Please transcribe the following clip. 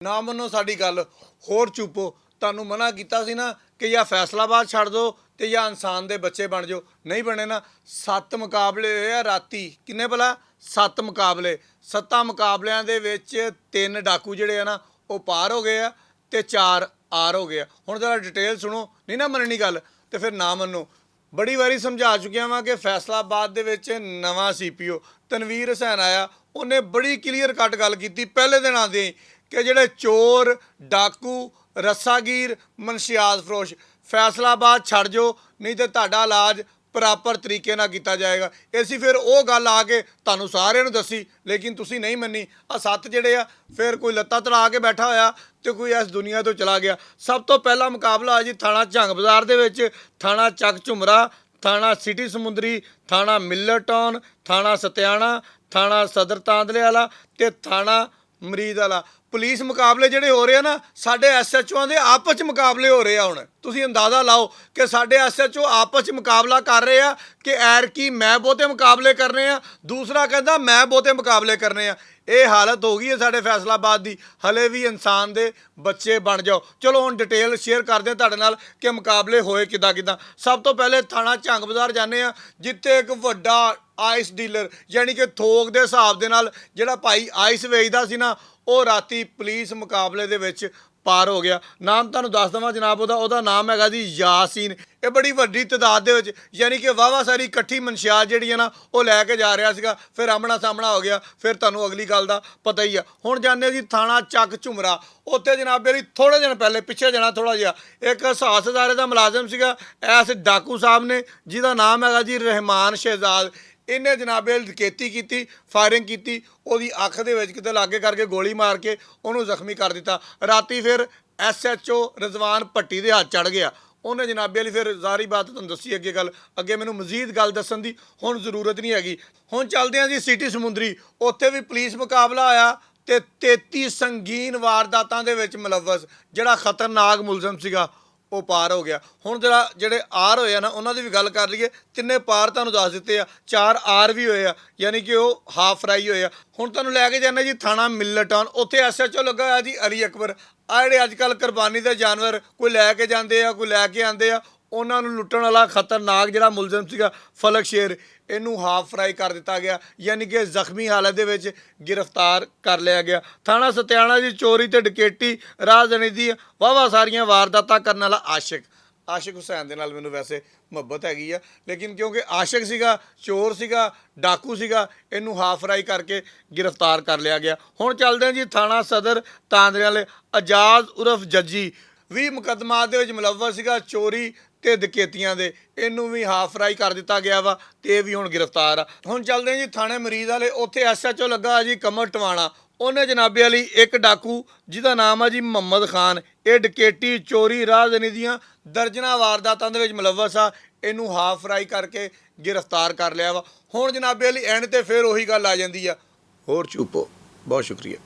ਨਾ ਮੰਨੋ ਸਾਡੀ ਗੱਲ ਹੋਰ ਚੁੱਪੋ। ਤੁਹਾਨੂੰ ਮਨਾ ਕੀਤਾ ਸੀ ਨਾ ਕਿ ਜਾਂ ਫੈਸਲਾਬਾਦ ਛੱਡ ਦਿਓ ਤੇ ਜਾਂ ਇਨਸਾਨ ਦੇ ਬੱਚੇ ਬਣ ਜਾਓ। ਨਹੀਂ ਬਣੇ ਨਾ। 7 ਮੁਕਾਬਲੇ ਹੋਏ ਆ ਰਾਤੀ। ਕਿੰਨੇ ਭਲਾ? 7 ਮੁਕਾਬਲੇ। 7 ਮੁਕਾਬਲਿਆਂ ਦੇ ਵਿੱਚ 3 ਡਾਕੂ ਜਿਹੜੇ ਆ ਨਾ ਉਹ ਪਾਰ ਹੋ ਗਏ ਆ ਤੇ 4 ਆਰ ਹੋ ਗਏ ਆ। ਹੁਣ ਜਰਾ ਡਿਟੇਲ ਸੁਣੋ। ਨਹੀਂ ਨਾ ਮੰਨਣੀ ਗੱਲ ਤੇ ਫਿਰ ਨਾ ਮੰਨੋ। ਬੜੀ ਵਾਰੀ ਸਮਝਾ ਚੁੱਕਿਆ ਵਾਂ ਕਿ ਫੈਸਲਾਬਾਦ ਦੇ ਵਿੱਚ ਨਵਾਂ ਸੀਪੀਓ ਤਨਵੀਰ ਹੁਸੈਨ ਆਇਆ। ਉਹਨੇ ਬੜੀ ਕਲੀਅਰ ਕੱਟ ਗੱਲ ਕੀਤੀ ਪਹਿਲੇ ਦਿਨ ਆਉਂਦੇ ਹੀ ਕਿ ਜਿਹੜੇ ਚੋਰ ਡਾਕੂ ਰੱਸਾਗੀਰ ਮਨਸ਼ਿਆਤ ਫਰੋਸ਼ ਫੈਸਲਾਬਾਦ ਛੱਡ ਜਾਓ, ਨਹੀਂ ਤੇ ਤੁਹਾਡਾ ਇਲਾਜ ਪ੍ਰੋਪਰ ਤਰੀਕੇ ਨਾਲ ਕੀਤਾ ਜਾਏਗਾ। ਅਸੀਂ ਫਿਰ ਉਹ ਗੱਲ ਆ ਕੇ ਤੁਹਾਨੂੰ ਸਾਰਿਆਂ ਨੂੰ ਦੱਸੀ, ਲੇਕਿਨ ਤੁਸੀਂ ਨਹੀਂ ਮੰਨੀ। ਆ 7 ਜਿਹੜੇ ਆ ਫਿਰ ਕੋਈ ਲੱਤਾਂ ਤੜਾ ਕੇ ਬੈਠਾ ਹੋਇਆ ਤੇ ਕੋਈ ਇਸ ਦੁਨੀਆ ਤੋਂ ਚਲਾ ਗਿਆ। ਸਭ ਤੋਂ ਪਹਿਲਾ ਮੁਕਾਬਲਾ ਆ ਜੀ ਥਾਣਾ ਝੰਗ ਬਾਜ਼ਾਰ ਦੇ ਵਿੱਚ, ਥਾਣਾ ਚੱਕ ਝੁਮਰਾ, ਥਾਣਾ ਸਿਟੀ ਸਮੁੰਦਰੀ, ਥਾਣਾ ਮਿਲਰ ਟਾਊਨ, ਥਾਣਾ ਸਤਿਆਣਾ, ਥਾਣਾ ਸਦਰ ਤਾਂਦਲੇ ਵਾਲਾ ਤੇ ਥਾਣਾ ਮਰੀਦ ਵਾਲਾ। ਪੁਲਿਸ ਮੁਕਾਬਲੇ ਜਿਹੜੇ ਹੋ ਰਹੇ ਆ ਨਾ, ਸਾਡੇ ਐਸਐਚਓਆਂ ਦੇ ਆਪਸ 'ਚ ਮੁਕਾਬਲੇ ਹੋ ਰਹੇ ਆ। ਹੁਣ ਤੁਸੀਂ ਅੰਦਾਜ਼ਾ ਲਾਓ ਕਿ ਸਾਡੇ ਐਸਐਚਓ ਆਪਸ 'ਚ ਮੁਕਾਬਲਾ ਕਰ ਰਹੇ ਆ ਕਿ ਐਰਕੀ ਮੈਂ ਬਹੁਤੇ ਮੁਕਾਬਲੇ ਕਰਨੇ ਆ, ਦੂਸਰਾ ਕਹਿੰਦਾ ਮੈਂ ਬਹੁਤੇ ਮੁਕਾਬਲੇ ਕਰਨੇ ਆ। ਇਹ ਹਾਲਤ ਹੋ ਗਈ ਹੈ ਸਾਡੇ ਫੈਸਲਾਬਾਦ ਦੀ। ਹਲੇ ਵੀ ਇਨਸਾਨ ਦੇ ਬੱਚੇ ਬਣ ਜਾਓ। ਚਲੋ ਹੁਣ ਡਿਟੇਲ ਸ਼ੇਅਰ ਕਰਦੇ ਤੁਹਾਡੇ ਨਾਲ ਕਿ ਮੁਕਾਬਲੇ ਹੋਏ ਕਿੱਦਾਂ। ਸਭ ਤੋਂ ਪਹਿਲੇ ਥਾਣਾ ਝੰਗ ਬਾਜ਼ਾਰ ਜਾਂਦੇ ਆ, ਜਿੱਥੇ ਇੱਕ ਵੱਡਾ ਆਈਸ ਡੀਲਰ ਯਾਨੀ ਕਿ ਥੋਕ ਦੇ ਹਿਸਾਬ ਦੇ ਨਾਲ ਜਿਹੜਾ ਭਾਈ ਆਈਸ ਵੇਚਦਾ ਸੀ ਨਾ, ਉਹ ਰਾਤੀ ਪੁਲਿਸ ਮੁਕਾਬਲੇ ਦੇ ਵਿੱਚ ਪਾਰ ਹੋ ਗਿਆ। ਨਾਮ ਤੁਹਾਨੂੰ ਦੱਸ ਦੇਵਾਂ ਜਨਾਬ, ਉਹਦਾ ਨਾਮ ਹੈਗਾ ਜੀ ਯਾਸੀਨ। ਇਹ ਬੜੀ ਵੱਡੀ ਤਾਦਾਦ ਦੇ ਵਿੱਚ ਯਾਨੀ ਕਿ ਵਾਹਵਾ ਸਾਰੀ ਇਕੱਠੀ ਮਨਸ਼ਿਆਤ ਜਿਹੜੀ ਹੈ ਨਾ ਉਹ ਲੈ ਕੇ ਜਾ ਰਿਹਾ ਸੀਗਾ। ਫਿਰ ਆਮਣਾ ਸਾਹਮਣਾ ਹੋ ਗਿਆ। ਫਿਰ ਤੁਹਾਨੂੰ ਅਗਲੀ ਗੱਲ ਦਾ ਪਤਾ ਹੀ ਆ। ਹੁਣ ਜਾਂਦੇ ਜੀ ਥਾਣਾ ਚੱਕ ਝੁਮਰਾ। ਉੱਥੇ ਜਨਾਬ ਮੇਰੀ ਥੋੜ੍ਹੇ ਦਿਨ ਪਹਿਲੇ ਪਿੱਛੇ ਜਾਣਾ ਥੋੜ੍ਹਾ ਜਿਹਾ, ਇੱਕ ਹਿਸਾਸ ਅਦਾਰੇ ਦਾ ਮੁਲਾਜ਼ਮ ਸੀਗਾ ਐਸ ਡਾਕੂ ਸਾਹਿਬ ਨੇ, ਜਿਹਦਾ ਨਾਮ ਹੈਗਾ ਜੀ ਰਹਿਮਾਨ ਸ਼ਹਿਜ਼ਾਦ। ਇਹਨੇ ਜਨਾਬੇ ਡਕੈਤੀ ਕੀਤੀ, ਫਾਇਰਿੰਗ ਕੀਤੀ, ਉਹਦੀ ਅੱਖ ਦੇ ਵਿੱਚ ਕਿਤੇ ਲਾਗੇ ਕਰਕੇ ਗੋਲੀ ਮਾਰ ਕੇ ਉਹਨੂੰ ਜ਼ਖਮੀ ਕਰ ਦਿੱਤਾ। ਰਾਤੀ ਫਿਰ ਐਸਐਚਓ ਰਜ਼ਵਾਨ ਭੱਟੀ ਦੇ ਹੱਥ ਚੜ ਗਿਆ। ਉਹਨੇ ਜਨਾਬੇ ਵਾਲੀ ਫਿਰ ਜ਼ਾਰੀ ਬਾਤ ਤੁਹਾਨੂੰ ਦੱਸੀ ਅੱਗੇ ਗੱਲ। ਅੱਗੇ ਮੈਨੂੰ ਮਜ਼ੀਦ ਗੱਲ ਦੱਸਣ ਦੀ ਹੁਣ ਜ਼ਰੂਰਤ ਨਹੀਂ ਹੈਗੀ। ਹੁਣ ਚੱਲਦੇ ਹਾਂ ਜੀ ਸਿਟੀ ਸਮੁੰਦਰੀ। ਉੱਥੇ ਵੀ ਪੁਲਿਸ ਮੁਕਾਬਲਾ ਆਇਆ ਤੇ 33 ਸੰਗੀਨ ਵਾਰਦਾਤਾਂ ਦੇ ਵਿੱਚ ਮੁਲਵਸ ਜਿਹੜਾ ਖਤਰਨਾਕ ਮੁਲਜ਼ਮ ਸੀਗਾ ਉਹ ਪਾਰ ਹੋ ਗਿਆ। ਹੁਣ ਜਿਹੜੇ ਆਰ ਹੋਏ ਆ ਨਾ ਉਹਨਾਂ ਦੀ ਵੀ ਗੱਲ ਕਰ ਲਈਏ। 3 ਪਾਰ ਤੁਹਾਨੂੰ ਦੱਸ ਦਿੱਤੇ ਆ, 4 ਆਰ ਵੀ ਹੋਏ ਆ ਯਾਨੀ ਕਿ ਉਹ ਹਾਫ ਫਰਾਈ ਹੋਏ ਆ। ਹੁਣ ਤੁਹਾਨੂੰ ਲੈ ਕੇ ਜਾਂਦੇ ਜੀ ਥਾਣਾ ਮਿਲਰ ਟਾਊਨ। ਉੱਥੇ ਐਸਐਚਓ ਲੱਗਾ ਹੋਇਆ ਜੀ ਅਲੀ ਅਕਬਰ। ਆ ਜਿਹੜੇ ਅੱਜ ਕੱਲ੍ਹ ਕੁਰਬਾਨੀ ਦੇ ਜਾਨਵਰ ਕੋਈ ਲੈ ਕੇ ਜਾਂਦੇ ਆ, ਕੋਈ ਲੈ ਕੇ ਆਉਂਦੇ ਆ, ਉਹਨਾਂ ਨੂੰ ਲੁੱਟਣ ਵਾਲਾ ਖਤਰਨਾਕ ਜਿਹੜਾ ਮੁਲਜ਼ਮ ਸੀਗਾ ਫਲਕ ਸ਼ੇਰ, ਇਹਨੂੰ ਹਾਫ ਫਰਾਈ ਕਰ ਦਿੱਤਾ ਗਿਆ ਯਾਨੀ ਕਿ ਜ਼ਖਮੀ ਹਾਲਤ ਦੇ ਵਿੱਚ ਗ੍ਰਿਫਤਾਰ ਕਰ ਲਿਆ ਗਿਆ। ਥਾਣਾ ਸਤਿਆਣਾ ਜੀ ਚੋਰੀ ਤੇ ਡਕੈਤੀ ਰਾਜਧਾਨੀ ਦੀ ਵਾਹਵਾ ਸਾਰੀਆਂ ਵਾਰਦਾਤਾਂ ਕਰਨ ਵਾਲਾ ਆਸ਼ਿਕ ਹੁਸੈਨ ਦੇ ਨਾਲ ਮੈਨੂੰ ਵੈਸੇ ਮੁਹੱਬਤ ਹੈਗੀ ਆ, ਲੇਕਿਨ ਕਿਉਂਕਿ ਆਸ਼ਿਕ ਸੀਗਾ, ਚੋਰ ਸੀਗਾ, ਡਾਕੂ ਸੀਗਾ, ਇਹਨੂੰ ਹਾਫ ਫਰਾਈ ਕਰਕੇ ਗ੍ਰਿਫਤਾਰ ਕਰ ਲਿਆ ਗਿਆ। ਹੁਣ ਚੱਲਦੇ ਹਾਂ ਜੀ ਥਾਣਾ ਸਦਰ ਤਾਂਦਰੇ ਵਾਲੇ। ਅਜਾਜ਼ ਉਰਫ ਜੱਜੀ 20 ਮੁਕੱਦਮਾਤ ਦੇ ਵਿੱਚ ਮੁਲਵਸ ਸੀਗਾ ਚੋਰੀ ਤੇ ਡਕੈਤੀਆਂ ਦੇ, ਇਹਨੂੰ ਵੀ ਹਾਫ ਫਰਾਈ ਕਰ ਦਿੱਤਾ ਗਿਆ ਵਾ ਤੇ ਇਹ ਵੀ ਹੁਣ ਗ੍ਰਿਫਤਾਰ ਆ। ਹੁਣ ਚੱਲਦੇ ਜੀ ਥਾਣੇ ਮਰੀਜ਼ ਵਾਲੇ। ਉੱਥੇ ਐਸਐਚਓ ਲੱਗਾ ਜੀ ਕਮਰ ਟਵਾਣਾ। ਉਹਨੇ ਜਨਾਬੇ ਵਾਲੀ ਇੱਕ ਡਾਕੂ ਜਿਹਦਾ ਨਾਮ ਆ ਜੀ ਮੁਹੰਮਦ ਖਾਨ, ਇਹ ਡਕੈਤੀ ਚੋਰੀ ਰਾਜਧਾਨੀ ਦੀਆਂ ਦਰਜਨਾਂ ਵਾਰਦਾਤਾਂ ਦੇ ਵਿੱਚ ਮੁਲਵਸ ਆ, ਇਹਨੂੰ ਹਾਫ ਫਰਾਈ ਕਰਕੇ ਗ੍ਰਿਫਤਾਰ ਕਰ ਲਿਆ ਵਾ। ਹੁਣ ਜਨਾਬੇ ਵਾਲੀ ਐਂਡ ਤੇ ਫਿਰ ਉਹੀ ਗੱਲ ਆ ਜਾਂਦੀ ਆ, ਹੋਰ ਚੁੱਪੋ। ਬਹੁਤ ਸ਼ੁਕਰੀਆ।